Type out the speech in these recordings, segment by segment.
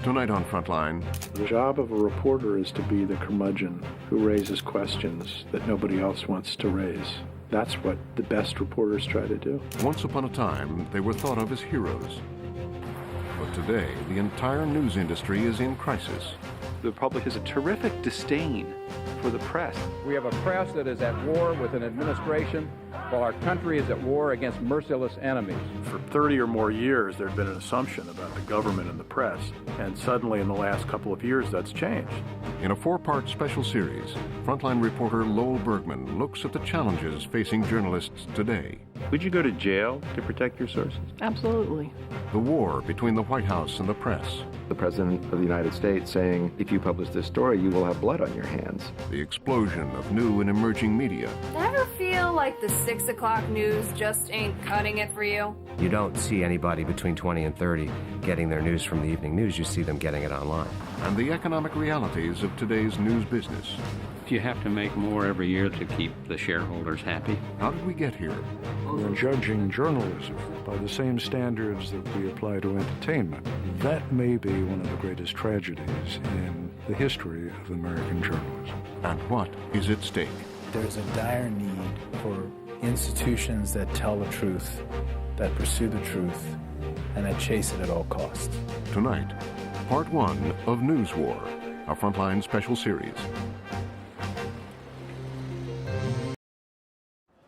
Tonight on Frontline. The job of a reporter is to be the curmudgeon who raises questions that nobody else wants to raise. That's what the best reporters try to do. Once upon a time, they were thought of as heroes. But today, the entire news industry is in crisis. The public has a terrific disdain for the press. We have a press that is at war with an administration while our country is at war against merciless enemies. For 30 or more years, there had been an assumption about the government and the press, and suddenly in the last couple of years, that's changed. In a 4-part special series, Frontline reporter Lowell Bergman looks at the challenges facing journalists today. Would you go to jail to protect your sources? Absolutely. The war between the White House and the press. The President of the United States saying, if you publish this story, you will have blood on your hands. The explosion of new and emerging media. Ever feel like the 6 o'clock news just ain't cutting it for you? You don't see anybody between 20 and 30 getting their news from the evening news. You see them getting it online. And the economic realities of today's news business. You have to make more every year to keep the shareholders happy. How did we get here? We're judging journalism by the same standards that we apply to entertainment. That may be one of the greatest tragedies in the history of American journalism. And what is at stake? There's a dire need for institutions that tell the truth, that pursue the truth, and that chase it at all costs. Tonight, part 1 of News War, a Frontline special series.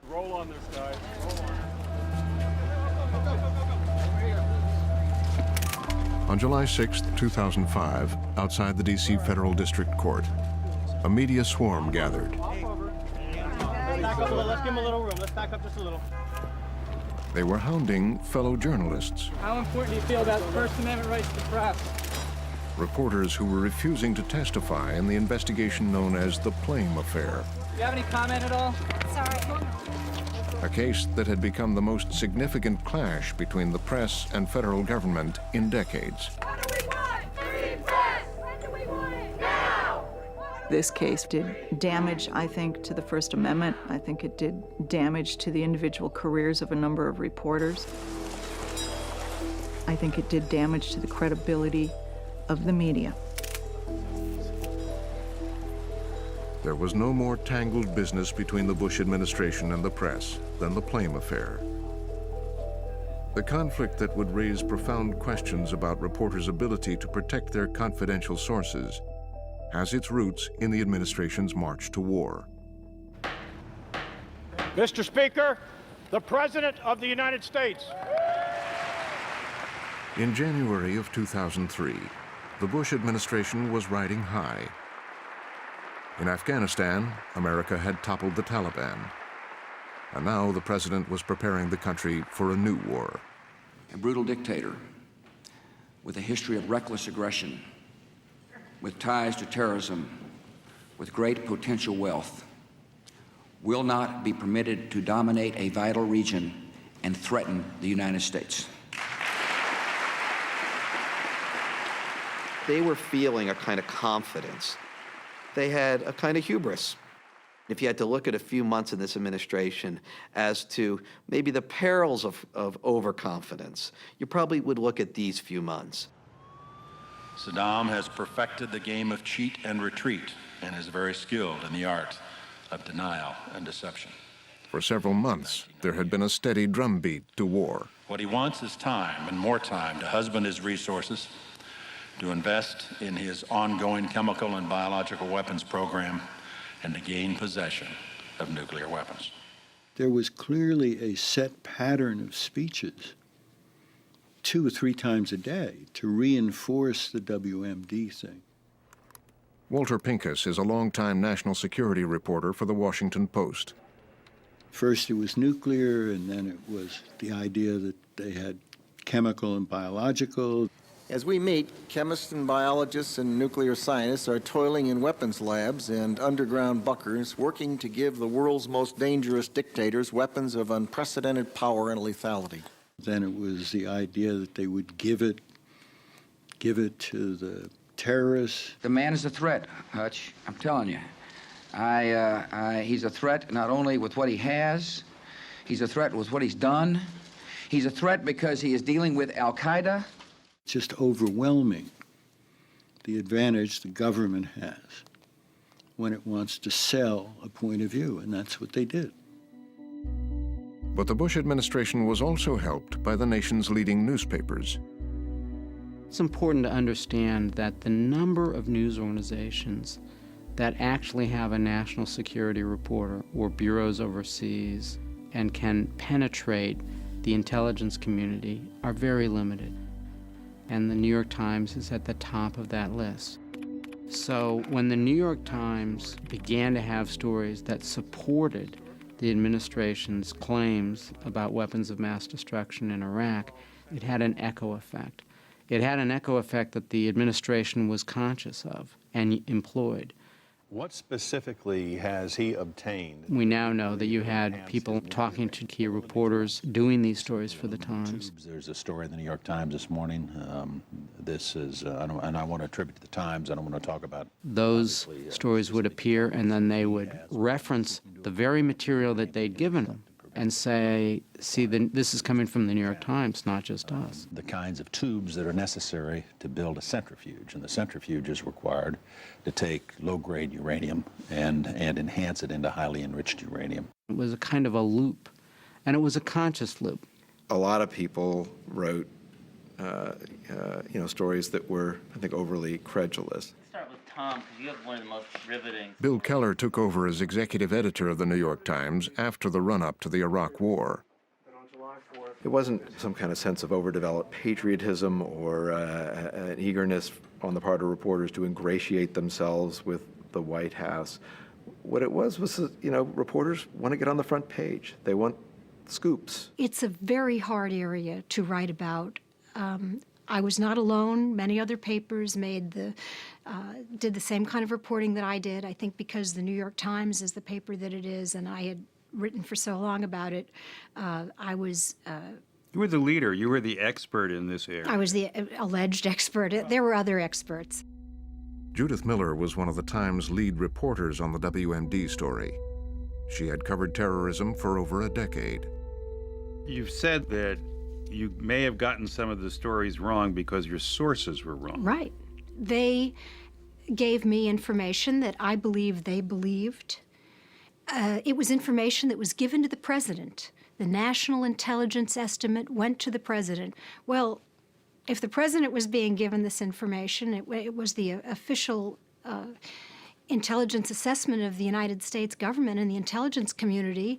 Roll on this guy. On July 6, 2005, outside the D.C. Federal District Court, a media swarm gathered. Back up a little. Let's give him a little room. Let's back up just a little. They were hounding fellow journalists. How important do you feel about First Amendment rights to the press? Reporters who were refusing to testify in the investigation known as the Plame Affair. Do you have any comment at all? Sorry. A case that had become the most significant clash between the press and federal government in decades. What do we want? Free press! When do we want it? Now! This case did damage, I think, to the First Amendment. I think it did damage to the individual careers of a number of reporters. I think it did damage to the credibility of the media. There was no more tangled business between the Bush administration and the press than the Plame Affair. The conflict that would raise profound questions about reporters' ability to protect their confidential sources has its roots in the administration's march to war. Mr. Speaker, the President of the United States. In January of 2003, the Bush administration was riding high. In Afghanistan, America had toppled the Taliban. And now the president was preparing the country for a new war. A brutal dictator with a history of reckless aggression, with ties to terrorism, with great potential wealth, will not be permitted to dominate a vital region and threaten the United States. They were feeling a kind of confidence. They had a kind of hubris. If you had to look at a few months in this administration as to maybe the perils of overconfidence, you probably would look at these few months. Saddam has perfected the game of cheat and retreat and is very skilled in the art of denial and deception. For several months, there had been a steady drumbeat to war. What he wants is time and more time to husband his resources, to invest in his ongoing chemical and biological weapons program, and to gain possession of nuclear weapons. There was clearly a set pattern of speeches 2 or 3 times a day to reinforce the WMD thing. Walter Pincus is a longtime national security reporter for the Washington Post. First it was nuclear, and then it was the idea that they had chemical and biological. As we meet, chemists and biologists and nuclear scientists are toiling in weapons labs and underground bunkers, working to give the world's most dangerous dictators weapons of unprecedented power and lethality. Then it was the idea that they would give it to the terrorists. The man is a threat, Hutch. I'm telling you. He's a threat not only with what he has, he's a threat with what he's done. He's a threat because he is dealing with Al-Qaeda. Just overwhelming the advantage the government has when it wants to sell a point of view, and that's what they did. But the Bush administration was also helped by the nation's leading newspapers. It's important to understand that the number of news organizations that actually have a national security reporter or bureaus overseas and can penetrate the intelligence community are very limited. And the New York Times is at the top of that list. So when the New York Times began to have stories that supported the administration's claims about weapons of mass destruction in Iraq, it had an echo effect. It had an echo effect that the administration was conscious of and employed. What specifically has he obtained? We now know that you had people talking to key reporters doing these stories for the Times. There's a story in the New York Times this morning. This is, and I want to attribute to the Times. I don't want to talk about. Those stories would appear, and then they would reference the very material that they'd given them and say, see, this is coming from the New York Times, not just us. The kinds of tubes that are necessary to build a centrifuge, and the centrifuge is required to take low-grade uranium and enhance it into highly enriched uranium. It was a kind of a loop, and it was a conscious loop. A lot of people wrote, stories that were, I think, overly credulous. Start with Tom, because you have one of the most riveting. Bill Keller took over as executive editor of the New York Times after the run-up to the Iraq War. It wasn't some kind of sense of overdeveloped patriotism or an eagerness on the part of reporters to ingratiate themselves with the White House. What it was, reporters want to get on the front page. They want scoops. It's a very hard area to write about. I was not alone. Many other papers did the same kind of reporting that I did. I think because the New York Times is the paper that it is, and I had written for so long about it, I was... You were the leader. You were the expert in this area. I was the alleged expert. There were other experts. Judith Miller was one of the Times' lead reporters on the WMD story. She had covered terrorism for over a decade. You've said that you may have gotten some of the stories wrong because your sources were wrong. Right. They gave me information that I believe they believed. It was information that was given to the president. The national intelligence estimate went to the president. Well, if the president was being given this information, it was the official intelligence assessment of the United States government and the intelligence community.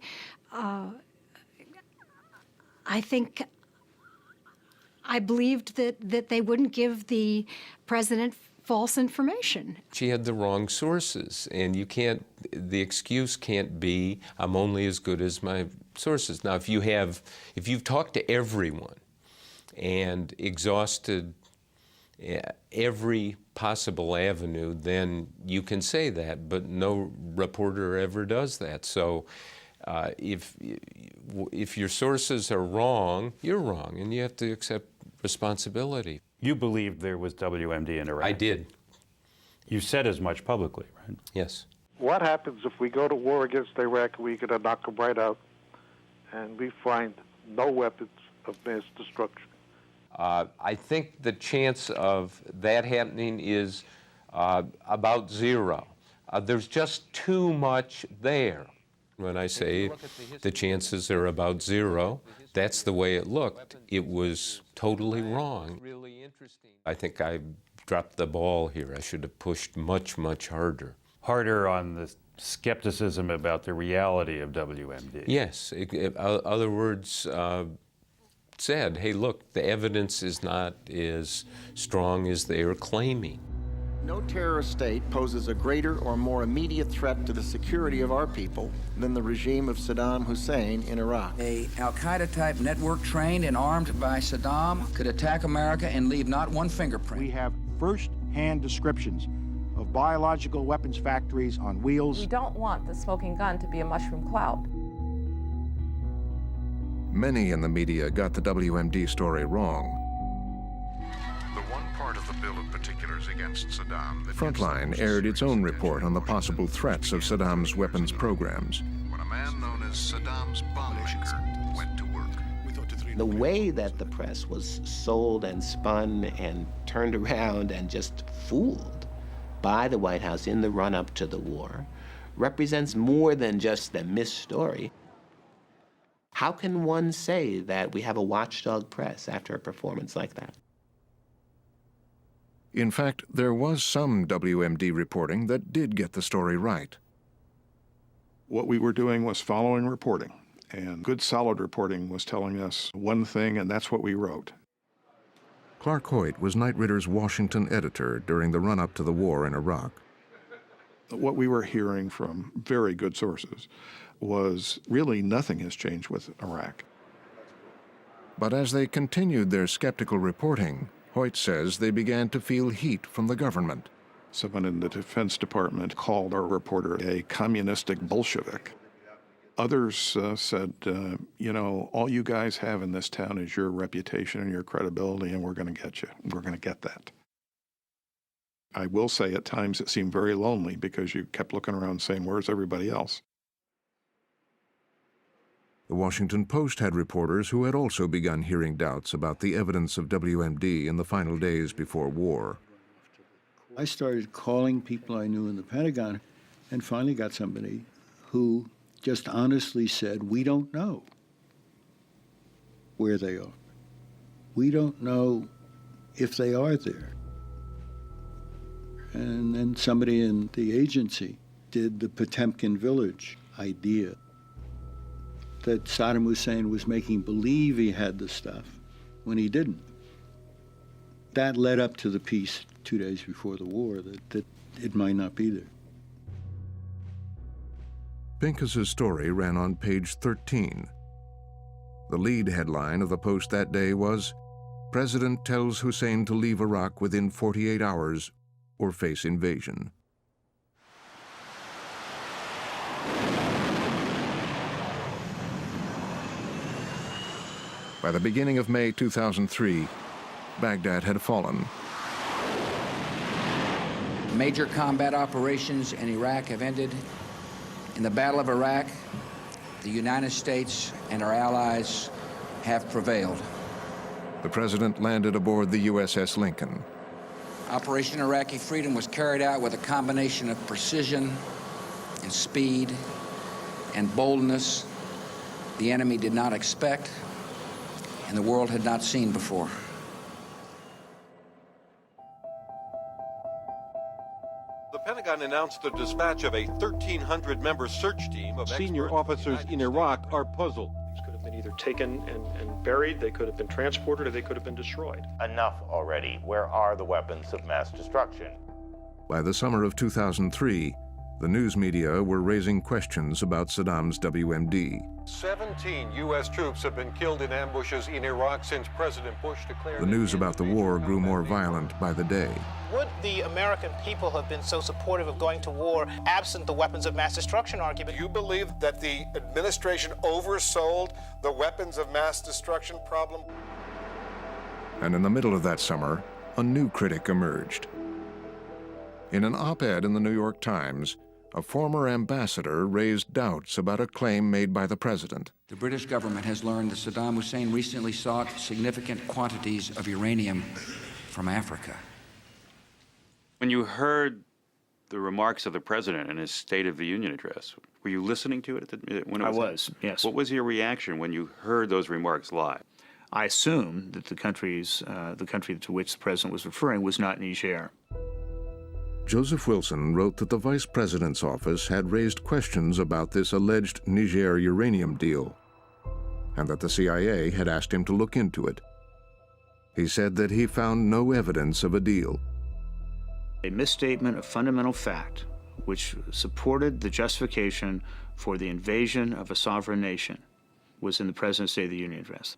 I believed that they wouldn't give the president false information. She had the wrong sources, and the excuse can't be, I'm only as good as my sources. Now, if you've talked to everyone and exhausted every possible avenue, then you can say that, but no reporter ever does that. So if your sources are wrong, you're wrong, and you have to accept responsibility. You believed there was WMD in Iraq. I did. You said as much publicly, right? Yes. What happens if we go to war against Iraq and we're going to knock them right out and we find no weapons of mass destruction? I think the chance of that happening is about zero. There's just too much there. When I say the chances are about zero, that's the way it looked. It was totally wrong. I think I dropped the ball here. I should have pushed much, much harder. Harder on the skepticism about the reality of WMD. Yes. In other words, said, hey, look, the evidence is not as strong as they are claiming. No terrorist state poses a greater or more immediate threat to the security of our people than the regime of Saddam Hussein in Iraq. A al-Qaeda-type network trained and armed by Saddam could attack America and leave not one fingerprint. We have first-hand descriptions of biological weapons factories on wheels. We don't want the smoking gun to be a mushroom cloud. Many in the media got the WMD story wrong. The one part of the bill of particulars against Saddam... Frontline aired its own report on the possible threats of Saddam's weapons programs. When a man known as Saddam's bomb maker went to work. The way that the press was sold and spun and turned around and just fooled by the White House in the run-up to the war represents more than just a misstory. How can one say that we have a watchdog press after a performance like that? In fact, there was some WMD reporting that did get the story right. What we were doing was following reporting, and good, solid reporting was telling us one thing, and that's what we wrote. Clark Hoyt was Knight Ridder's Washington editor during the run-up to the war in Iraq. What we were hearing from very good sources was really nothing has changed with Iraq. But as they continued their skeptical reporting, Hoyt says they began to feel heat from the government. Someone in the Defense Department called our reporter a communistic Bolshevik. Others said, you know, all you guys have in this town is your reputation and your credibility, and we're going to get you. We're going to get that. I will say at times it seemed very lonely because you kept looking around saying, where's everybody else? The Washington Post had reporters who had also begun hearing doubts about the evidence of WMD in the final days before war. I started calling people I knew in the Pentagon and finally got somebody who just honestly said, we don't know where they are. We don't know if they are there. And then somebody in the agency did the Potemkin Village idea that Saddam Hussein was making believe he had the stuff when he didn't. That led up to the piece 2 days before the war that it might not be there. Pincus's story ran on page 13. The lead headline of the Post that day was, "President tells Hussein to leave Iraq within 48 hours or face invasion." By the beginning of May 2003, Baghdad had fallen. Major combat operations in Iraq have ended. In the Battle of Iraq, the United States and our allies have prevailed. The president landed aboard the USS Lincoln. Operation Iraqi Freedom was carried out with a combination of precision and speed and boldness the enemy did not expect and the world had not seen before. The Pentagon announced the dispatch of a 1,300-member search team of senior officers in Iraq are puzzled. These could have been either taken and buried, they could have been transported, or they could have been destroyed. Enough already. Where are the weapons of mass destruction? By the summer of 2003, the news media were raising questions about Saddam's WMD. 17 U.S. troops have been killed in ambushes in Iraq since President Bush declared... The news about the war grew more violent by the day. Would the American people have been so supportive of going to war absent the weapons of mass destruction argument? You believe that the administration oversold the weapons of mass destruction problem? And in the middle of that summer, a new critic emerged. In an op-ed in the New York Times, a former ambassador raised doubts about a claim made by the president. The British government has learned that Saddam Hussein recently sought significant quantities of uranium from Africa. When you heard the remarks of the president in his State of the Union address, were you listening to it when it was? I was, yes. What was your reaction when you heard those remarks live? I assumed that the country to which the president was referring was not Niger. Joseph Wilson wrote that the vice president's office had raised questions about this alleged Niger uranium deal, and that the CIA had asked him to look into it. He said that he found no evidence of a deal. A misstatement of fundamental fact which supported the justification for the invasion of a sovereign nation was in the President's State of the Union address.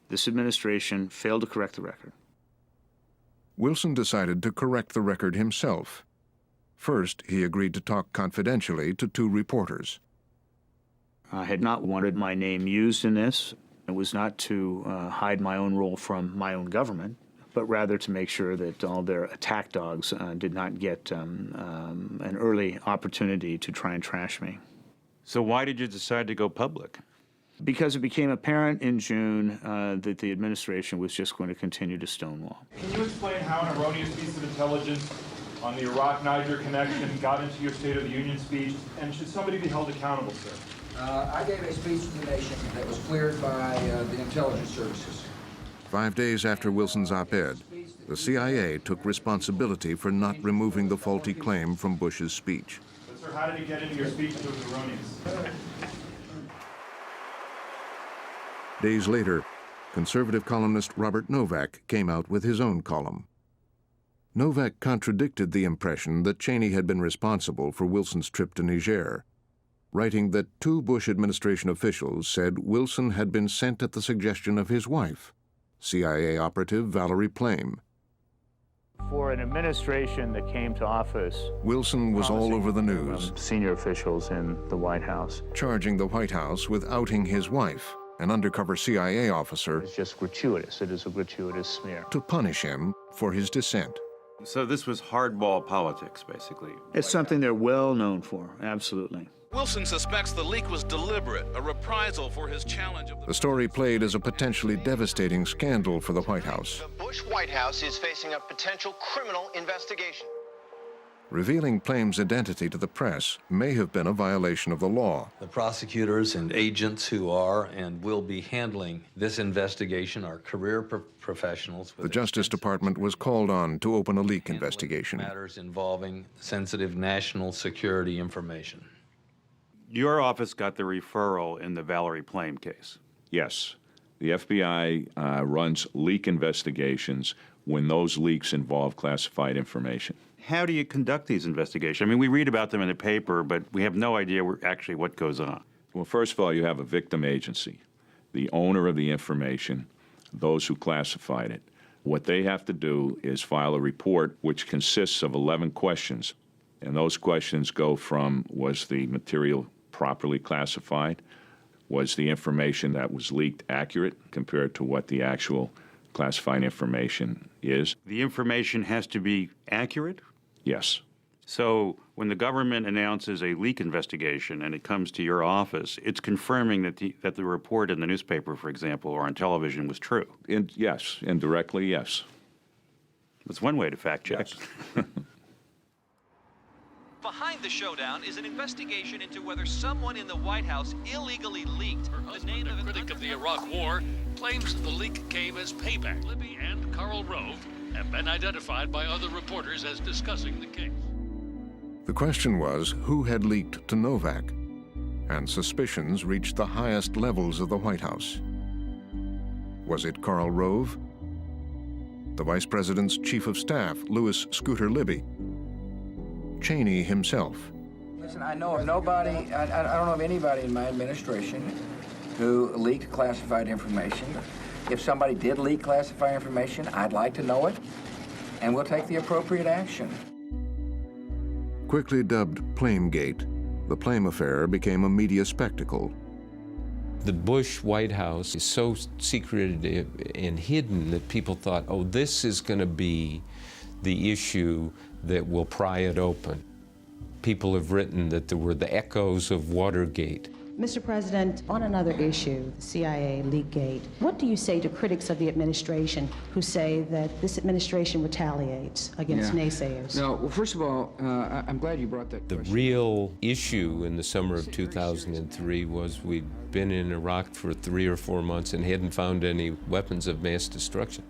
This administration failed to correct the record. Wilson decided to correct the record himself. First, he agreed to talk confidentially to two reporters. I had not wanted my name used in this. It was not to hide my own role from my own government, but rather to make sure that all their attack dogs did not get an early opportunity to try and trash me. So why did you decide to go public? Because it became apparent in June that the administration was just going to continue to stonewall. Can you explain how an erroneous piece of intelligence on the Iraq-Niger connection got into your State of the Union speech, and should somebody be held accountable, sir? I gave a speech to the nation that was cleared by the intelligence services. 5 days after Wilson's op-ed, the CIA took responsibility for not removing the faulty claim from Bush's speech. But, sir, how did it get into your speech that was erroneous? Days later, conservative columnist Robert Novak came out with his own column. Novak contradicted the impression that Cheney had been responsible for Wilson's trip to Niger, writing that 2 Bush administration officials said Wilson had been sent at the suggestion of his wife, CIA operative Valerie Plame. For an administration that came to office, Wilson was all over the news, senior officials in the White House, charging the White House with outing his wife, an undercover CIA officer, it's just gratuitous. It is a gratuitous smear. to punish him for his dissent. So this was hardball politics, basically. It's something they're well known for, absolutely. Wilson suspects the leak was deliberate, a reprisal for his challenge of The story played as a potentially devastating scandal for the White House, The Bush White House is facing a potential criminal investigation. revealing Plame's identity to the press may have been a violation of the law. The prosecutors and agents who are and will be handling this investigation are career professionals The Justice Department was called on to open a leak investigation. matters involving sensitive national security information. Your office got the referral in the Valerie Plame case. Yes. The FBI runs leak investigations when those leaks involve classified information. How do you conduct these investigations? I mean, we read about them in the paper, but we have no idea actually what goes on. Well, first of all, you have a victim agency, the owner of the information, those who classified it. What they have to do is file a report which consists of 11 questions. And those questions go from, was the material properly classified? Was the information that was leaked accurate compared to what the actual classified information is? The information has to be accurate? Yes. So when the government announces a leak investigation and it comes to your office, it's confirming that the report in the newspaper, for example, or on television was true? Yes. Indirectly, yes. That's one way to fact check. Yes. Behind the showdown is an investigation into whether someone in the White House illegally leaked the name of a critic of the Iraq War claims the leak came as payback. Libby and Karl Rove have been identified by other reporters as discussing the case. The question was who had leaked to Novak, and suspicions reached the highest levels of the White House. Was it Karl Rove? The Vice President's Chief of Staff, Louis Scooter Libby? Cheney himself? Listen, I know of nobody, I don't know of anybody in my administration who leaked classified information. If somebody did leak classified information, I'd like to know it, and we'll take the appropriate action. Quickly dubbed Plamegate, the Plame affair became a media spectacle. The Bush White House is so secretive and hidden that people thought, oh, this is going to be the issue that will pry it open. People have written that there were the echoes of Watergate. Mr. President, on another issue, the CIA Leakgate, what do you say to critics of the administration who say that this administration retaliates against naysayers? No, well, first of all, I'm glad you brought that question. The real issue in the summer of 2003 was we'd been in Iraq for 3 or 4 months and hadn't found any weapons of mass destruction.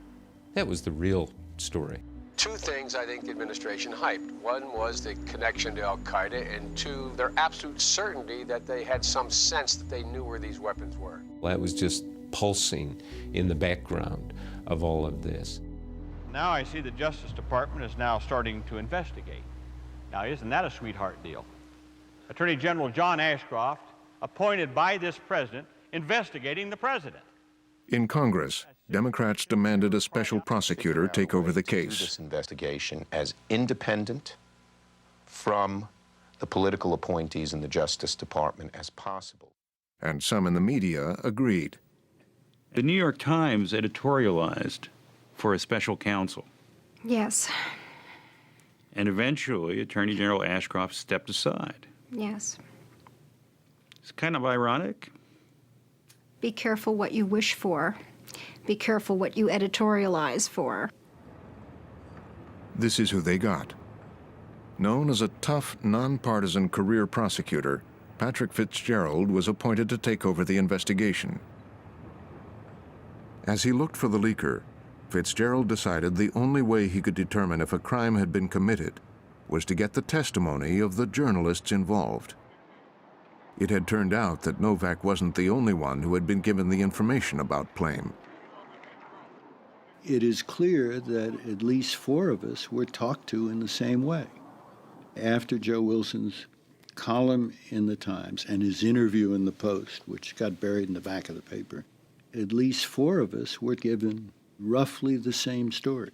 That was the real story. Two things I think the administration hyped. One was the connection to al-Qaeda, and two, their absolute certainty that they had some sense that they knew where these weapons were. That was just pulsing in the background of all of this. Now I see the Justice Department is now starting to investigate. Now, isn't that a sweetheart deal? Attorney General John Ashcroft, appointed by this president, investigating the president. In Congress, Democrats demanded a special prosecutor take over the case. This investigation as independent from the political appointees in the Justice Department as possible. And some in the media agreed. The New York Times editorialized for a special counsel. Yes. And eventually, Attorney General Ashcroft stepped aside. Yes. It's kind of ironic. Be careful what you wish for. Be careful what you editorialize for. This is who they got. Known as a tough, nonpartisan career prosecutor, Patrick Fitzgerald was appointed to take over the investigation. As he looked for the leaker, Fitzgerald decided the only way he could determine if a crime had been committed was to get the testimony of the journalists involved. It had turned out that Novak wasn't the only one who had been given the information about Plame. It is clear that at least 4 of us were talked to in the same way. After Joe Wilson's column in the Times and his interview in the Post, which got buried in the back of the paper, at least 4 of us were given roughly the same story.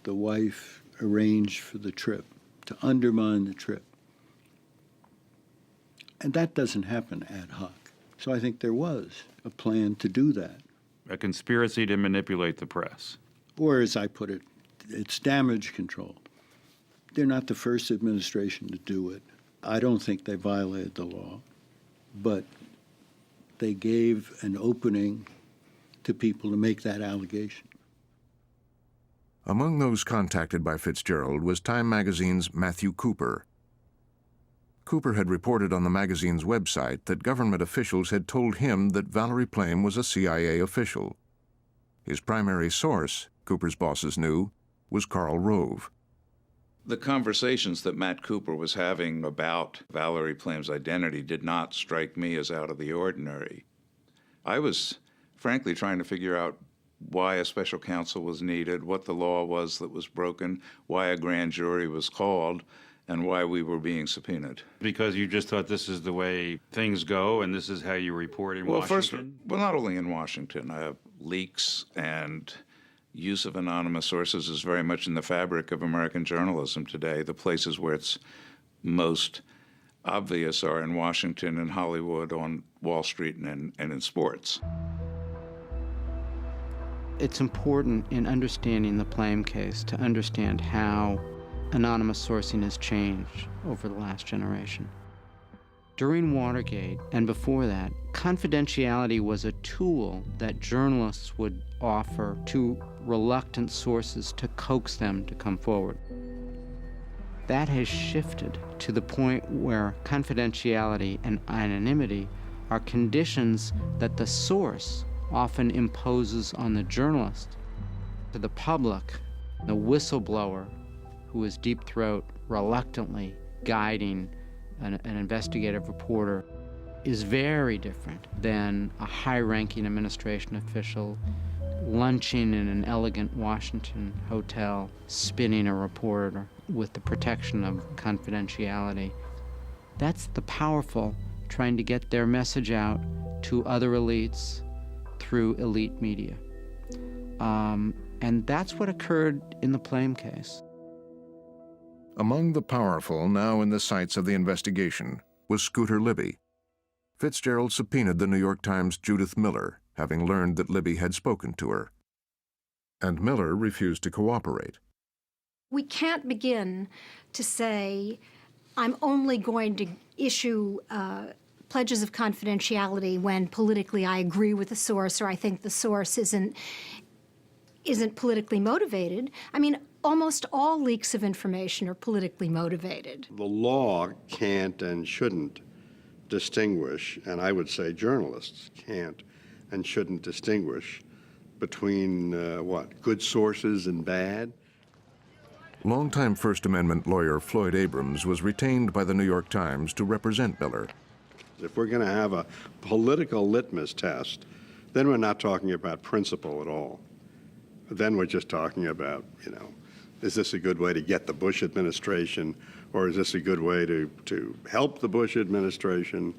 The wife arranged for the trip, to undermine the trip. And that doesn't happen ad hoc. So I think there was a plan to do that. A conspiracy to manipulate the press. Or, as I put it, it's damage control. They're not the first administration to do it. I don't think they violated the law, but they gave an opening to people to make that allegation. Among those contacted by Fitzgerald was Time magazine's Matthew Cooper. Cooper had reported on the magazine's website that government officials had told him that Valerie Plame was a CIA official. His primary source, Cooper's bosses knew, was Karl Rove. The conversations that Matt Cooper was having about Valerie Plame's identity did not strike me as out of the ordinary. I was, frankly, trying to figure out why a special counsel was needed, what the law was that was broken, why a grand jury was called, and why we were being subpoenaed. Because you just thought this is the way things go and this is how you report in Washington? Not only in Washington. Leaks and use of anonymous sources is very much in the fabric of American journalism today. The places where it's most obvious are in Washington and Hollywood, on Wall Street, and in sports. It's important in understanding the Plame case to understand how anonymous sourcing has changed over the last generation. During Watergate and before that, confidentiality was a tool that journalists would offer to reluctant sources to coax them to come forward. That has shifted to the point where confidentiality and anonymity are conditions that the source often imposes on the journalist. To the public, the whistleblower who is deep throat reluctantly guiding an investigative reporter is very different than a high-ranking administration official lunching in an elegant Washington hotel, spinning a reporter with the protection of confidentiality. That's the powerful trying to get their message out to other elites through elite media. And that's what occurred in the Plame case. Among the powerful now in the sights of the investigation was Scooter Libby. Fitzgerald subpoenaed the New York Times' Judith Miller, having learned that Libby had spoken to her. And Miller refused to cooperate. We can't begin to say, I'm only going to issue pledges of confidentiality when politically I agree with the source or I think the source isn't politically motivated. I mean, almost all leaks of information are politically motivated. The law can't and shouldn't distinguish, and I would say journalists can't and shouldn't distinguish between, good sources and bad. Longtime First Amendment lawyer Floyd Abrams was retained by the New York Times to represent Miller. If we're going to have a political litmus test, then we're not talking about principle at all. Then we're just talking about, is this a good way to get the Bush administration, or is this a good way to help the Bush administration?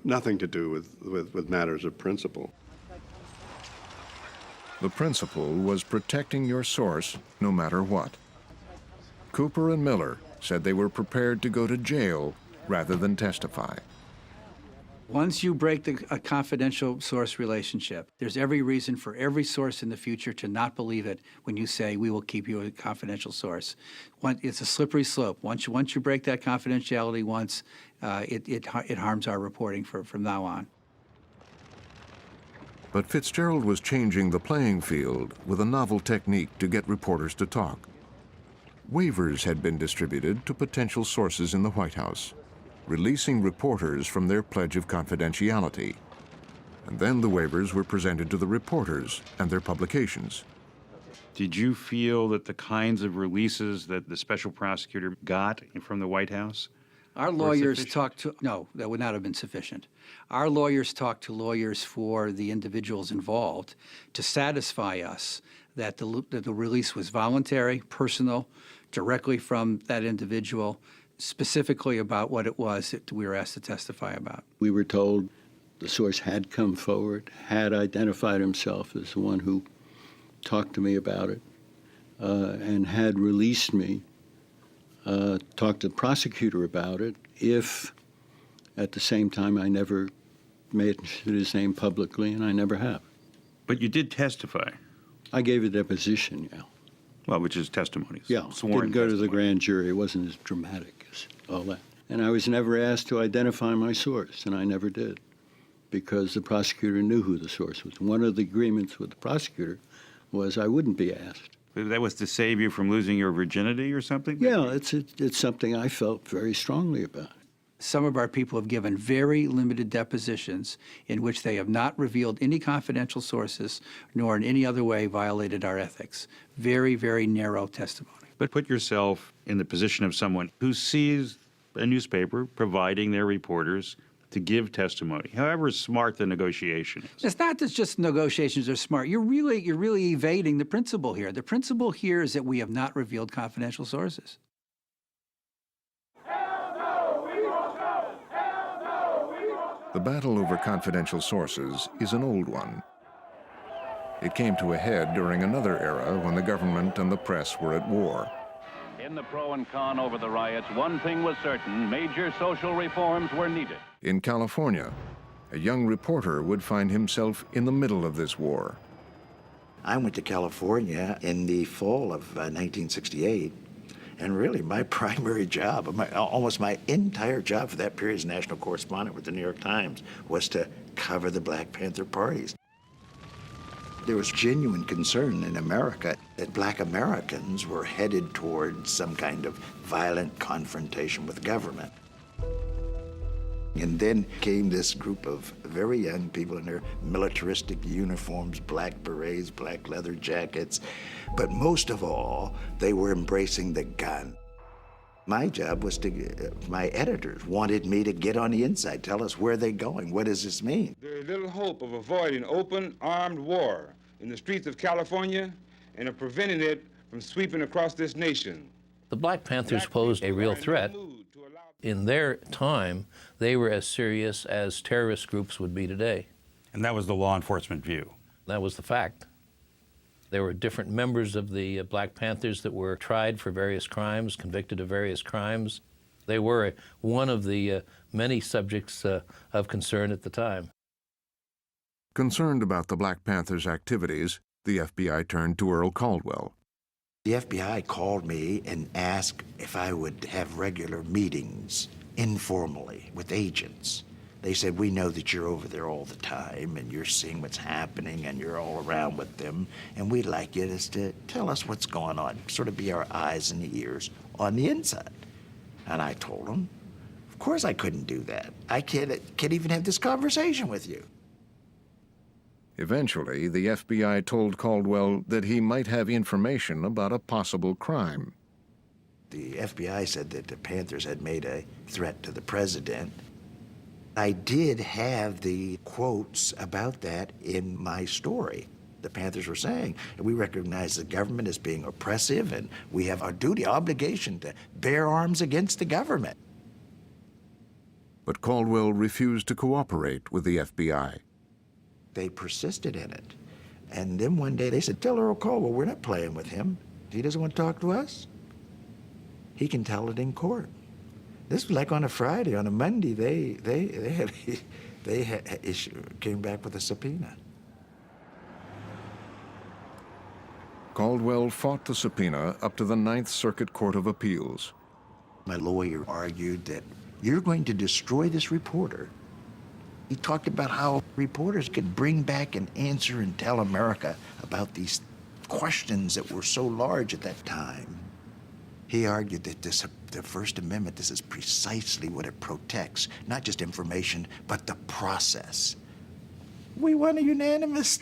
Nothing to do with matters of principle. The principle was protecting your source no matter what. Cooper and Miller said they were prepared to go to jail rather than testify. Once you break a confidential source relationship, there's every reason for every source in the future to not believe it when you say, we will keep you a confidential source. It's a slippery slope. Once you break that confidentiality once, it harms our reporting from now on. But Fitzgerald was changing the playing field with a novel technique to get reporters to talk. Waivers had been distributed to potential sources in the White House, releasing reporters from their pledge of confidentiality. And then the waivers were presented to the reporters and their publications. Did you feel that the kinds of releases that the special prosecutor got from the White House? Our lawyers talked to, no, that would not have been sufficient. Our lawyers talked to lawyers for the individuals involved to satisfy us that the release was voluntary, personal, directly from that individual, specifically about what it was that we were asked to testify about. We were told the source had come forward, had identified himself as the one who talked to me about it, and had released me, talked to the prosecutor about it, if at the same time I never mentioned his name publicly, and I never have. But you did testify. I gave a deposition, yeah. Well, which is testimonies. Yeah, Sworn didn't go to the testimony. grand jury. It wasn't as dramatic as all that. And I was never asked to identify my source, and I never did, because the prosecutor knew who the source was. One of the agreements with the prosecutor was I wouldn't be asked. That was to save you from losing your virginity or something? Yeah, it's something I felt very strongly about. Some of our people have given very limited depositions in which they have not revealed any confidential sources nor in any other way violated our ethics. Very, very narrow testimony. But put yourself in the position of someone who sees a newspaper providing their reporters to give testimony, however smart the negotiation is. It's not that just negotiations are smart. You're really evading the principle here. The principle here is that we have not revealed confidential sources. The battle over confidential sources is an old one. It came to a head during another era when the government and the press were at war. In the pro and con over the riots, one thing was certain: major social reforms were needed. In California, a young reporter would find himself in the middle of this war. I went to California in the fall of 1968, and really my primary job, almost my entire job for that period as national correspondent with the New York Times, was to cover the Black Panther parties. There was genuine concern in America that Black Americans were headed towards some kind of violent confrontation with government. And then came this group of very young people in their militaristic uniforms, black berets, black leather jackets. But most of all, they were embracing the gun. My job was my editors wanted me to get on the inside, tell us where they're going, what does this mean? There is little hope of avoiding open armed war in the streets of California and of preventing it from sweeping across this nation. The Black Panthers posed a real threat. In their time, they were as serious as terrorist groups would be today. And that was the law enforcement view. That was the fact. There were different members of the Black Panthers that were tried for various crimes, convicted of various crimes. They were one of the many subjects of concern at the time. Concerned about the Black Panthers' activities, the FBI turned to Earl Caldwell. The FBI called me and asked if I would have regular meetings, informally, with agents. They said, we know that you're over there all the time and you're seeing what's happening and you're all around with them, and we'd like you to tell us what's going on, sort of be our eyes and ears on the inside. And I told them, of course I couldn't do that. I can't even have this conversation with you. Eventually, the FBI told Caldwell that he might have information about a possible crime. The FBI said that the Panthers had made a threat to the president. I did have the quotes about that in my story. The Panthers were saying, we recognize the government as being oppressive, and we have our duty, obligation to bear arms against the government. But Caldwell refused to cooperate with the FBI. They persisted in it. And then one day they said, tell Earl Caldwell we're not playing with him. He doesn't want to talk to us. He can tell it in court. This was like on a Friday. On a Monday, they came back with a subpoena. Caldwell fought the subpoena up to the Ninth Circuit Court of Appeals. My lawyer argued that you're going to destroy this reporter. He talked about how reporters could bring back an answer and tell America about these questions that were so large at that time. He argued that the First Amendment, this is precisely what it protects, not just information, but the process. We want a unanimous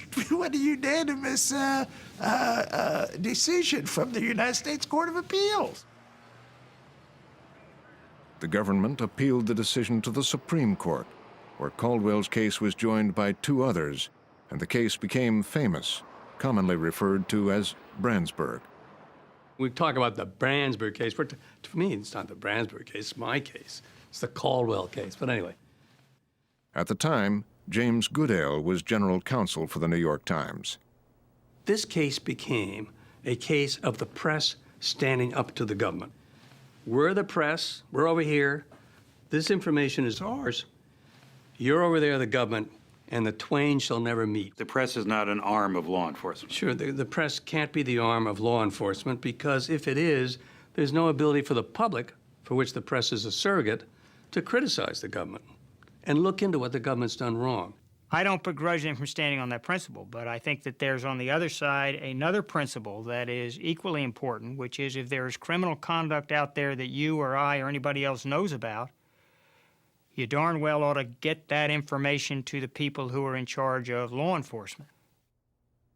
decision from the United States Court of Appeals. The government appealed the decision to the Supreme Court, where Caldwell's case was joined by 2 others, and the case became famous, commonly referred to as Brandsburg. We talk about the Brandsburg case, but to me, it's not the Brandsburg case, it's my case. It's the Caldwell case, but anyway. At the time, James Goodale was general counsel for the New York Times. This case became a case of the press standing up to the government. We're the press, we're over here, this information is ours. You're over there, the government, and the twain shall never meet. The press is not an arm of law enforcement. Sure, the press can't be the arm of law enforcement because if it is, there's no ability for the public, for which the press is a surrogate, to criticize the government and look into what the government's done wrong. I don't begrudge them from standing on that principle, but I think that there's on the other side another principle that is equally important, which is if there is criminal conduct out there that you or I or anybody else knows about, you darn well ought to get that information to the people who are in charge of law enforcement.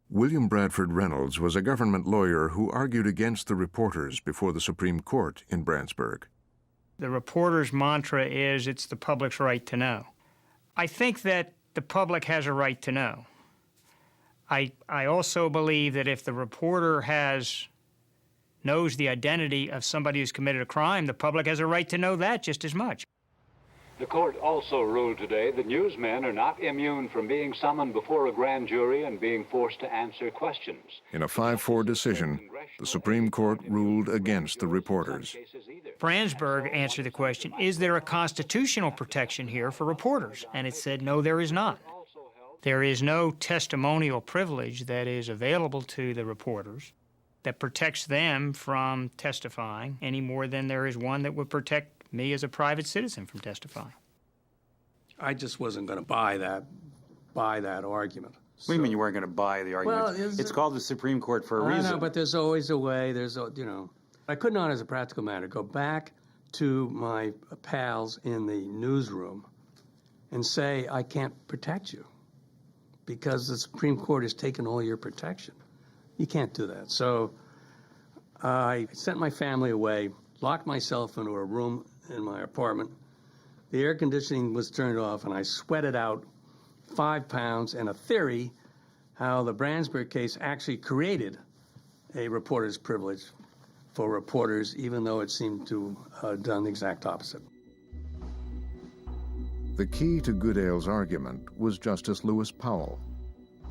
William Bradford Reynolds was a government lawyer who argued against the reporters before the Supreme Court in Brandsburg. The reporter's mantra is it's the public's right to know. I think that the public has a right to know. I also believe that if the reporter knows the identity of somebody who's committed a crime, the public has a right to know that just as much. The court also ruled today that newsmen are not immune from being summoned before a grand jury and being forced to answer questions. In a 5-4 decision, the Supreme Court ruled against the reporters. Brandsburg answered the question, is there a constitutional protection here for reporters? And it said, no, there is not. There is no testimonial privilege that is available to the reporters that protects them from testifying any more than there is one that would protect me as a private citizen from testifying. I just wasn't going to buy that argument. What do you mean you weren't going to buy the argument? Well, it's called the Supreme Court for a reason. I know, but there's always a way. I could not, as a practical matter, go back to my pals in the newsroom and say, I can't protect you because the Supreme Court has taken all your protection. You can't do that. So I sent my family away, locked myself into a room in my apartment. The air conditioning was turned off, and I sweated out 5 pounds and a theory how the Brandsburg case actually created a reporter's privilege for reporters, even though it seemed to have done the exact opposite. The key to Goodale's argument was Justice Lewis Powell.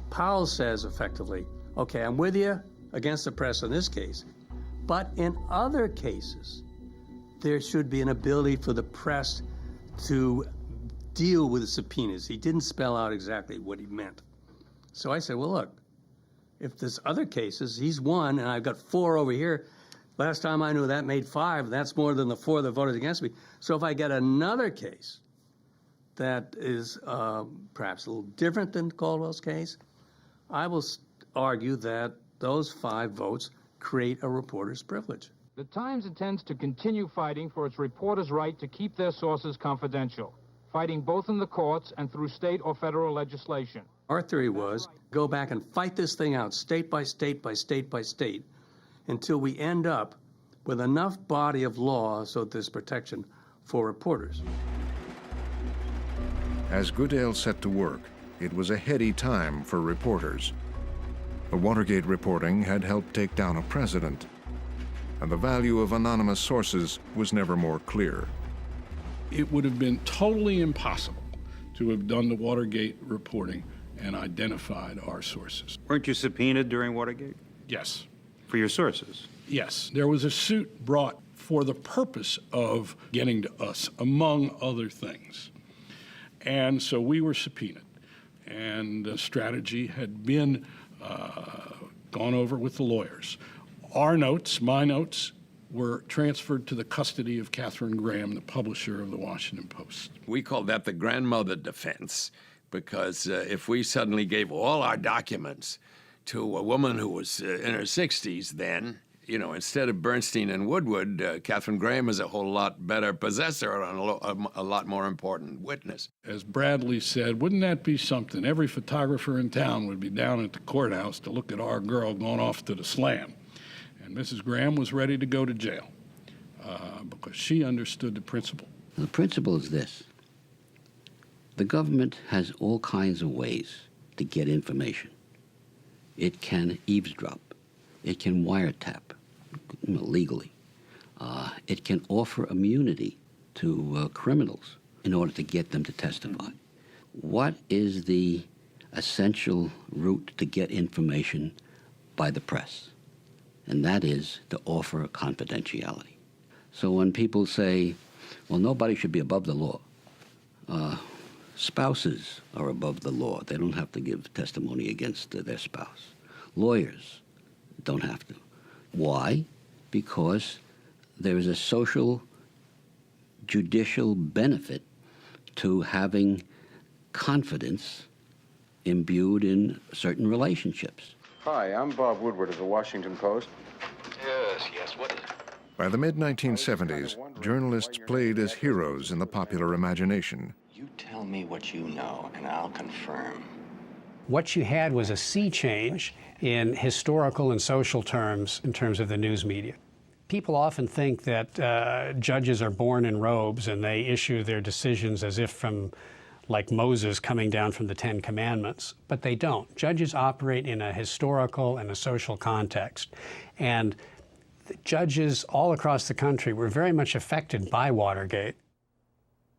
Powell says effectively, okay, I'm with you against the press in this case, but in other cases, there should be an ability for the press to deal with the subpoenas. He didn't spell out exactly what he meant. So I said, well, look, if there's other cases, he's one, and I've got 4 over here. Last time I knew that made 5. That's more than the 4 that voted against me. So if I get another case that is perhaps a little different than Caldwell's case, I will argue that those 5 votes create a reporter's privilege. The Times intends to continue fighting for its reporters' right to keep their sources confidential, fighting both in the courts and through state or federal legislation. Our theory was go back and fight this thing out state by state by state by state until we end up with enough body of law so there's protection for reporters. As Goodale set to work, it was a heady time for reporters. The Watergate reporting had helped take down a president, and the value of anonymous sources was never more clear. It would have been totally impossible to have done the Watergate reporting and identified our sources. Weren't you subpoenaed during Watergate? Yes. For your sources? Yes. There was a suit brought for the purpose of getting to us, among other things. And so we were subpoenaed. And the strategy had been gone over with the lawyers. Our notes, my notes, were transferred to the custody of Katharine Graham, the publisher of the Washington Post. We call that the grandmother defense, because if we suddenly gave all our documents to a woman who was in her 60s then, you know, instead of Bernstein and Woodward, Katharine Graham is a whole lot better possessor and a lot more important witness. As Bradley said, wouldn't that be something? Every photographer in town would be down at the courthouse to look at our girl going off to the slam. And Mrs. Graham was ready to go to jail because she understood the principle. The principle is this. The government has all kinds of ways to get information. It can eavesdrop. It can wiretap legally. It can offer immunity to criminals in order to get them to testify. What is the essential route to get information by the press? And that is to offer confidentiality. So when people say, well, nobody should be above the law, spouses are above the law. They don't have to give testimony against their spouse. Lawyers don't have to. Why? Because there is a social, judicial benefit to having confidence imbued in certain relationships. Hi, I'm Bob Woodward of the Washington Post. Yes, what is it? By the mid-1970s, journalists played as heroes in the popular imagination. You tell me what you know, and I'll confirm. What you had was a sea change in historical and social terms in terms of the news media. People often think that judges are born in robes and they issue their decisions as if from, like Moses coming down from the Ten Commandments, but they don't. Judges operate in a historical and a social context. And the judges all across the country were very much affected by Watergate.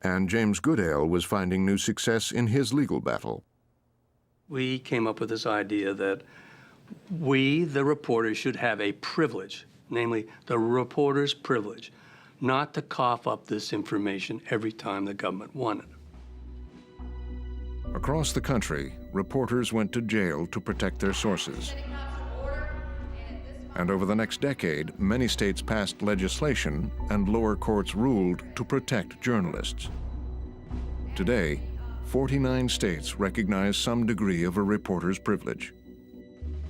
And James Goodale was finding new success in his legal battle. We came up with this idea that we, the reporters, should have a privilege, namely the reporter's privilege, not to cough up this information every time the government wanted it. Across the country, reporters went to jail to protect their sources. And over the next decade, many states passed legislation and lower courts ruled to protect journalists. Today, 49 states recognize some degree of a reporter's privilege.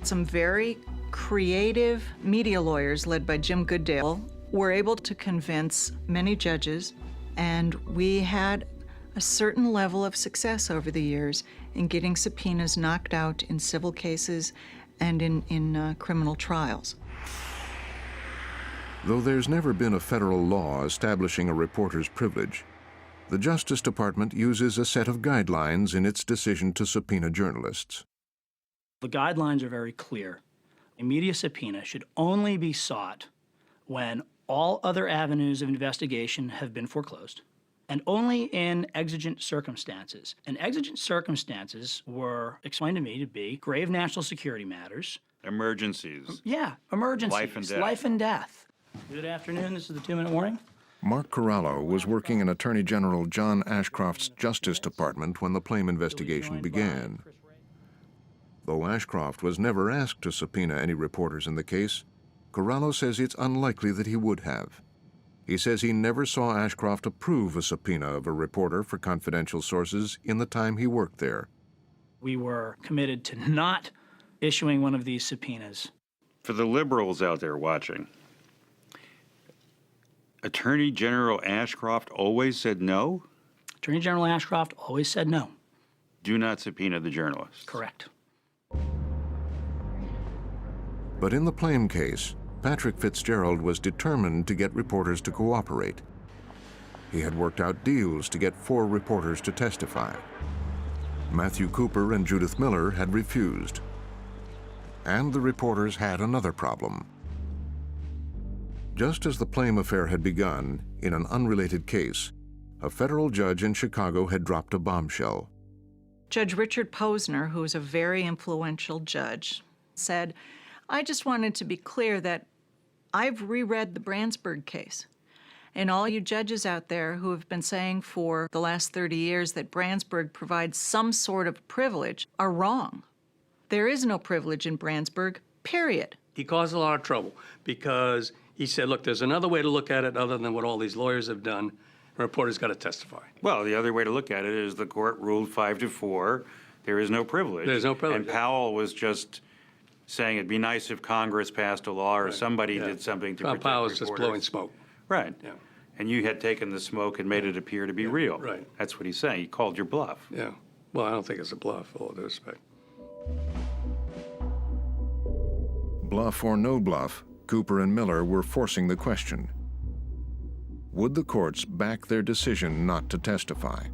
Some very creative media lawyers led by Jim Goodale were able to convince many judges, and we had a certain level of success over the years in getting subpoenas knocked out in civil cases and in criminal trials. Though there's never been a federal law establishing a reporter's privilege, the Justice Department uses a set of guidelines in its decision to subpoena journalists. The guidelines are very clear. A media subpoena should only be sought when all other avenues of investigation have been foreclosed, and only in exigent circumstances. And exigent circumstances were explained to me to be grave national security matters. Emergencies. Yeah, emergencies. Life and death. Life and death. Good afternoon, this is the 2-minute warning. Mark Corallo was working in Attorney General John Ashcroft's Justice Department when the Plame investigation began. Though Ashcroft was never asked to subpoena any reporters in the case, Corallo says it's unlikely that he would have. He says he never saw Ashcroft approve a subpoena of a reporter for confidential sources in the time he worked there. We were committed to not issuing one of these subpoenas. For the liberals out there watching, Attorney General Ashcroft always said no? Attorney General Ashcroft always said no. Do not subpoena the journalists. Correct. But in the Plame case, Patrick Fitzgerald was determined to get reporters to cooperate. He had worked out deals to get 4 reporters to testify. Matthew Cooper and Judith Miller had refused. And the reporters had another problem. Just as the Plame affair had begun, in an unrelated case, a federal judge in Chicago had dropped a bombshell. Judge Richard Posner, who is a very influential judge, said, I just wanted to be clear that I've reread the Brandsburg case. And all you judges out there who have been saying for the last 30 years that Brandsburg provides some sort of privilege are wrong. There is no privilege in Brandsburg, period. He caused a lot of trouble because He said, look, there's another way to look at it other than what all these lawyers have done. A reporter's got to testify. Well, the other way to look at it is the court ruled 5-4. There is no privilege. There's no privilege. And Powell was just saying it'd be nice if Congress passed a law or somebody did something to protect Powell was reporters. just blowing smoke. Right. Yeah. And you had taken the smoke and made it appear to be real. Right. That's what he's saying. He called your bluff. Yeah. Well, I don't think it's a bluff, with all due respect. Bluff or no bluff, Cooper and Miller were forcing the question. Would the courts back their decision not to testify?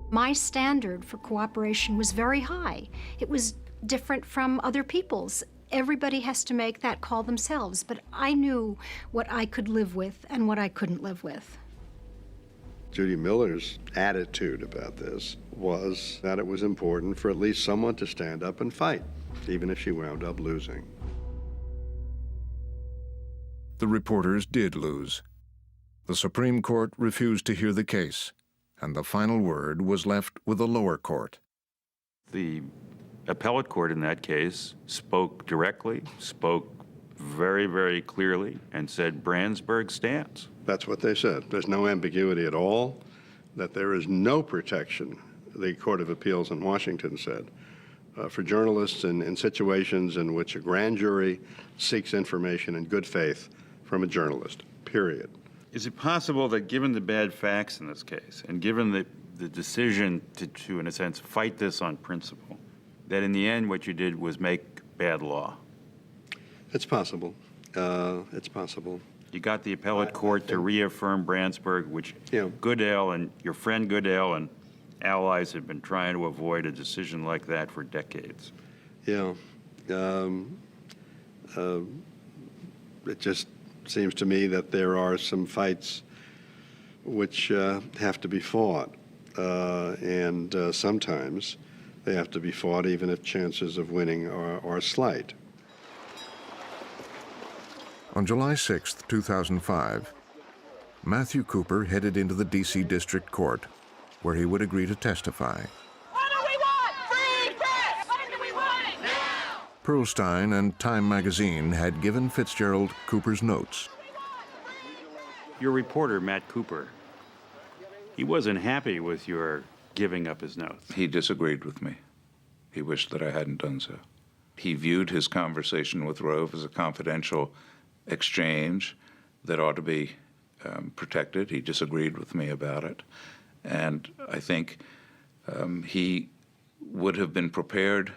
My standard for cooperation was very high. It was different from other people's. Everybody has to make that call themselves, but I knew what I could live with and what I couldn't live with. Judy Miller's attitude about this was that it was important for at least someone to stand up and fight, even if she wound up losing. The reporters did lose. The Supreme Court refused to hear the case, and the final word was left with the lower court. The appellate court in that case spoke directly, spoke very, very clearly, and said Brandsburg stands. That's what they said. There's no ambiguity at all, that there is no protection, the Court of Appeals in Washington said, for journalists in situations in which a grand jury seeks information in good faith from a journalist, period. Is it possible that given the bad facts in this case, and given the decision to, in a sense, fight this on principle, that in the end what you did was make bad law? It's possible. It's possible. You got the appellate court to reaffirm Brandsburg, which Goodale and your friend Goodale and allies have been trying to avoid a decision like that for decades. Yeah. It just seems to me that there are some fights which have to be fought, and sometimes they have to be fought even if chances of winning are slight. On July 6, 2005, Matthew Cooper headed into the D.C. District Court, where he would agree to testify. What do we want? Free press! When do we want it? Now! Pearlstein and Time magazine had given Fitzgerald Cooper's notes. Your reporter, Matt Cooper, he wasn't happy with your giving up his notes. He disagreed with me. He wished that I hadn't done so. He viewed his conversation with Rove as a confidential exchange that ought to be protected. He disagreed with me about it. And I think he would have been prepared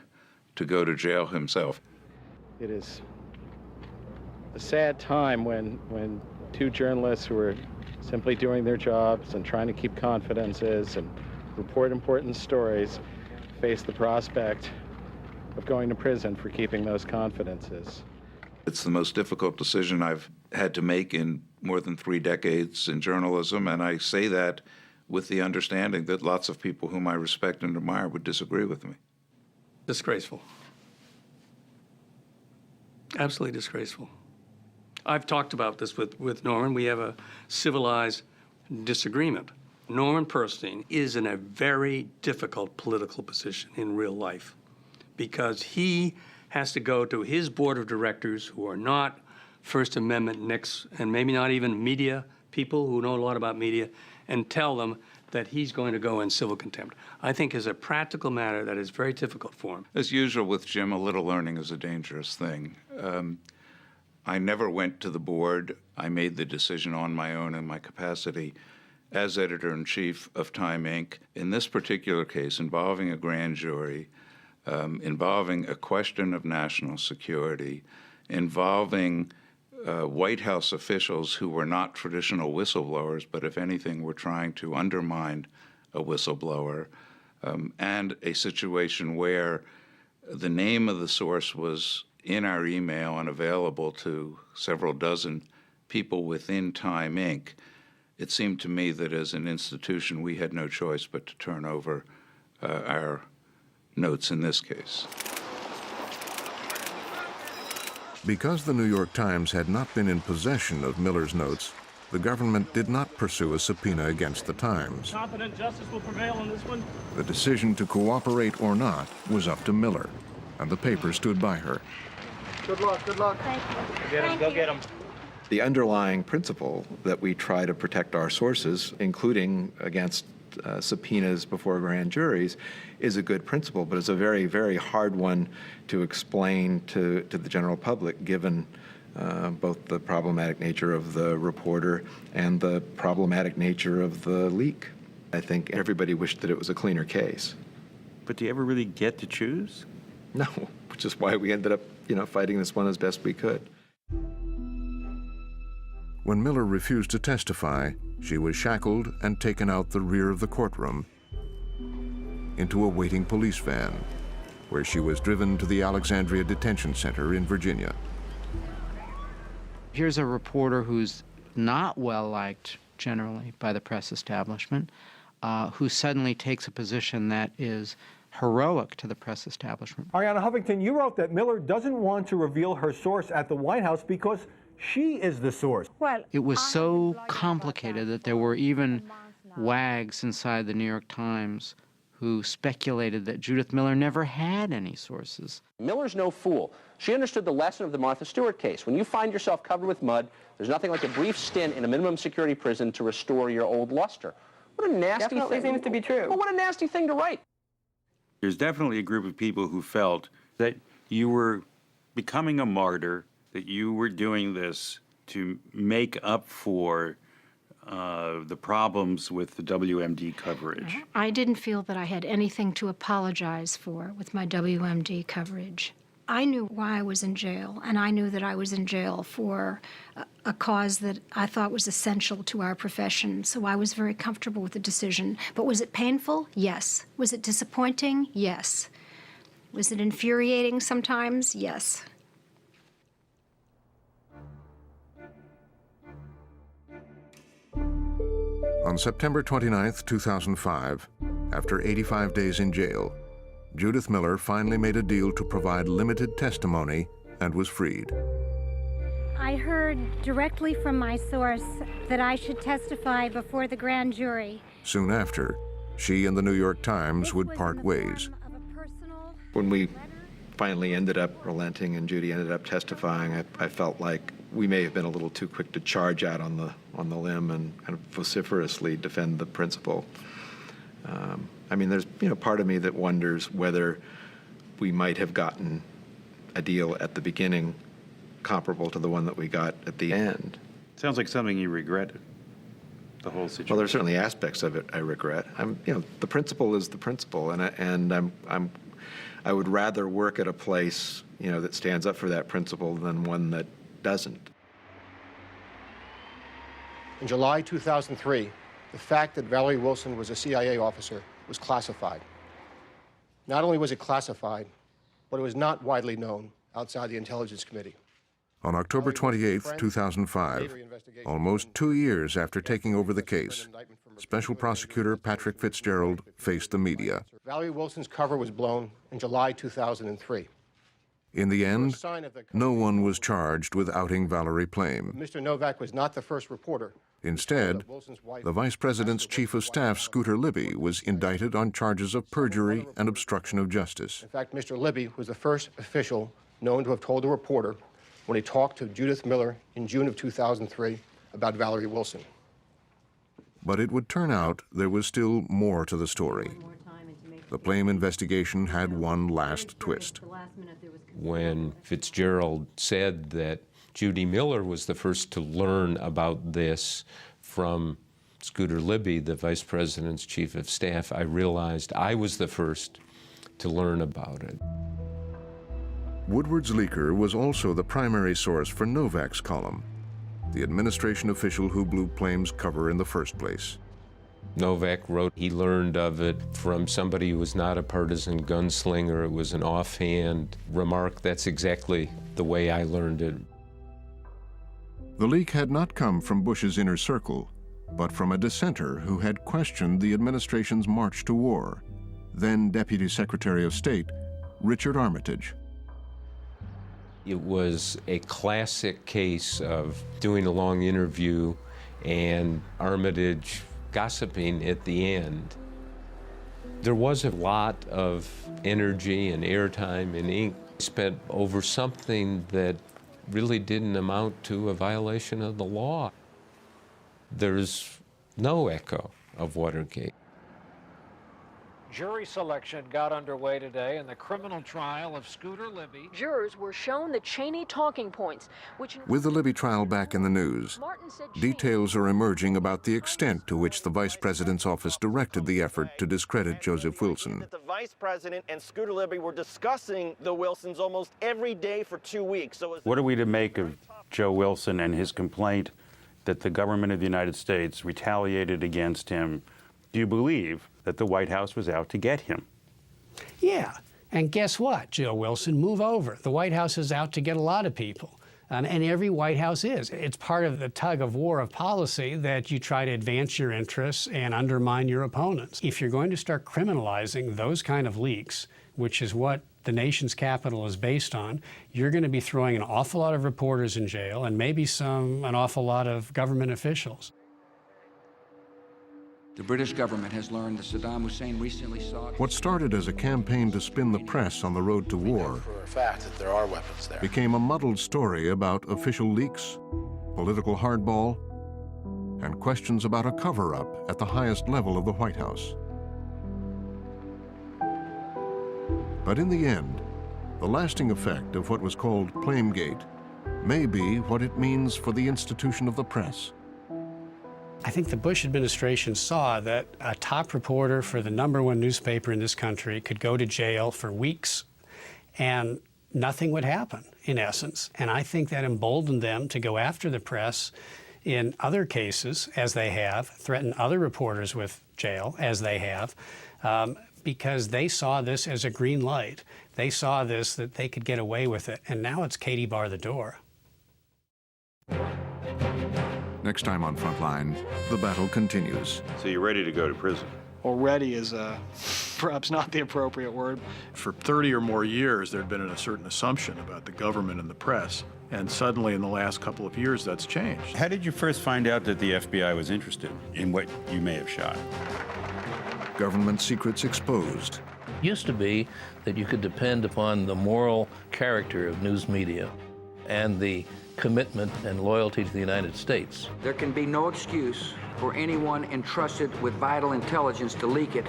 to go to jail himself. It is a sad time when two journalists who are simply doing their jobs and trying to keep confidences and report important stories face the prospect of going to prison for keeping those confidences. It's the most difficult decision I've had to make in more than 3 decades in journalism, and I say that with the understanding that lots of people whom I respect and admire would disagree with me. Disgraceful. Absolutely disgraceful. I've talked about this with Norman. We have a civilized disagreement. Norman Pearlstein is in a very difficult political position in real life because he has to go to his board of directors who are not First Amendment nicks and maybe not even media people who know a lot about media and tell them that he's going to go in civil contempt. I think as a practical matter that is very difficult for him. As usual with Jim, a little learning is a dangerous thing. I never went to the board. I made the decision on my own in my capacity as editor-in-chief of Time, Inc. In this particular case involving a grand jury, involving a question of national security, involving White House officials who were not traditional whistleblowers, but if anything were trying to undermine a whistleblower, and a situation where the name of the source was in our email and available to several dozen people within Time, Inc., it seemed to me that as an institution we had no choice but to turn over our notes in this case. Because the New York Times had not been in possession of Miller's notes, the government did not pursue a subpoena against the Times. Competent justice will prevail on this one. The decision to cooperate or not was up to Miller, and the paper stood by her. Good luck, good luck. Thank you. Go get him. The underlying principle that we try to protect our sources, including against subpoenas before grand juries, is a good principle, but it's a very, very hard one to explain to the general public, given both the problematic nature of the reporter and the problematic nature of the leak. I think everybody wished that it was a cleaner case. But do you ever really get to choose? No, which is why we ended up, fighting this one as best we could. When Miller refused to testify, she was shackled and taken out the rear of the courtroom into a waiting police van, where she was driven to the Alexandria Detention Center in Virginia. Here's a reporter who's not well-liked generally by the press establishment, who suddenly takes a position that is heroic to the press establishment. Arianna Huffington, you wrote that Miller doesn't want to reveal her source at the White House because she is the source. Well, it was so complicated that there were even wags inside the New York Times who speculated that Judith Miller never had any sources. Miller's no fool. She understood the lesson of the Martha Stewart case. When you find yourself covered with mud, there's nothing like a brief stint in a minimum security prison to restore your old luster. What a nasty thing. Definitely seems to be true. Well, what a nasty thing to write. There's definitely a group of people who felt that you were becoming a martyr, that you were doing this to make up for the problems with the WMD coverage. I didn't feel that I had anything to apologize for with my WMD coverage. I knew why I was in jail, and I knew that I was in jail for a cause that I thought was essential to our profession, so I was very comfortable with the decision. But was it painful? Yes. Was it disappointing? Yes. Was it infuriating sometimes? Yes. On September 29, 2005, after 85 days in jail, Judith Miller finally made a deal to provide limited testimony and was freed. I heard directly from my source that I should testify before the grand jury. Soon after, she and the New York Times would part ways. When we finally ended up relenting and Judy ended up testifying, I felt like we may have been a little too quick to charge out on the limb and kind of vociferously defend the principle. I mean, there's part of me that wonders whether we might have gotten a deal at the beginning comparable to the one that we got at the end. Sounds like something you regretted, the whole situation. Well, there's certainly aspects of it I regret. The principle is the principle, and I would rather work at a place that stands up for that principle than one that doesn't. In July 2003, the fact that Valerie Wilson was a CIA officer was classified. Not only was it classified, but it was not widely known outside the Intelligence Committee. On October 28, 2005, almost 2 years after taking over the case, Special Prosecutor Patrick Fitzgerald faced the media. Valerie Wilson's cover was blown in July 2003. In the end, no one was charged with outing Valerie Plame. Mr. Novak was not the first reporter. Instead, the Vice President's Chief of Staff, Scooter Libby, was indicted on charges of perjury and obstruction of justice. In fact, Mr. Libby was the first official known to have told a reporter when he talked to Judith Miller in June of 2003 about Valerie Wilson. But it would turn out there was still more to the story. The Plame investigation had one last twist. When Fitzgerald said that Judy Miller was the first to learn about this from Scooter Libby, the Vice President's Chief of Staff, I realized I was the first to learn about it. Woodward's leaker was also the primary source for Novak's column, the administration official who blew Plame's cover in the first place. Novak wrote he learned of it from somebody who was not a partisan gunslinger. It was an offhand remark. That's exactly the way I learned it. The leak had not come from Bush's inner circle, but from a dissenter who had questioned the administration's march to war, then Deputy Secretary of State Richard Armitage. It was a classic case of doing a long interview and Armitage gossiping at the end. There was a lot of energy and airtime and ink spent over something that really didn't amount to a violation of the law. There's no echo of Watergate. Jury selection got underway today in the criminal trial of Scooter Libby. Jurors were shown the Cheney talking points, which... With the Libby trial back in the news, details are emerging about the extent to which the vice president's office directed the effort to discredit Joseph Wilson. The vice president and Scooter Libby were discussing the Wilsons almost every day for 2 weeks. What are we to make of Joe Wilson and his complaint that the government of the United States retaliated against him? Do you believe that the White House was out to get him? Yeah, and guess what, Joe Wilson? Move over. The White House is out to get a lot of people, and every White House is. It's part of the tug of war of policy that you try to advance your interests and undermine your opponents. If you're going to start criminalizing those kind of leaks, which is what the nation's capital is based on, you're going to be throwing an awful lot of reporters in jail and maybe an awful lot of government officials. The British government has learned that Saddam Hussein recently sought... What started as a campaign to spin the press on the road to war For a fact that there are weapons there. became a muddled story about official leaks, political hardball, and questions about a cover-up at the highest level of the White House. But in the end, the lasting effect of what was called Plamegate may be what it means for the institution of the press. I think the Bush administration saw that a top reporter for the #1 newspaper in this country could go to jail for weeks and nothing would happen, in essence. And I think that emboldened them to go after the press in other cases, as they have, threaten other reporters with jail, as they have, because they saw this as a green light. They saw this, that they could get away with it. And now it's Katie bar the door. Next time on Frontline, the battle continues. So you're ready to go to prison? Well, ready is perhaps not the appropriate word. For 30 or more years, there had been a certain assumption about the government and the press. And suddenly, in the last couple of years, that's changed. How did you first find out that the FBI was interested in what you may have shot? Government secrets exposed. Used to be that you could depend upon the moral character of news media and the commitment and loyalty to the United States. There can be no excuse for anyone entrusted with vital intelligence to leak it,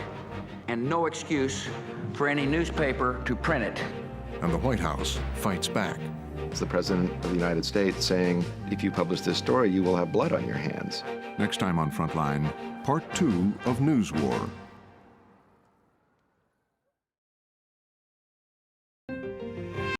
and no excuse for any newspaper to print it. And the White House fights back. It's the President of the United States saying, if you publish this story, you will have blood on your hands. Next time on Frontline, Part 2 of News War.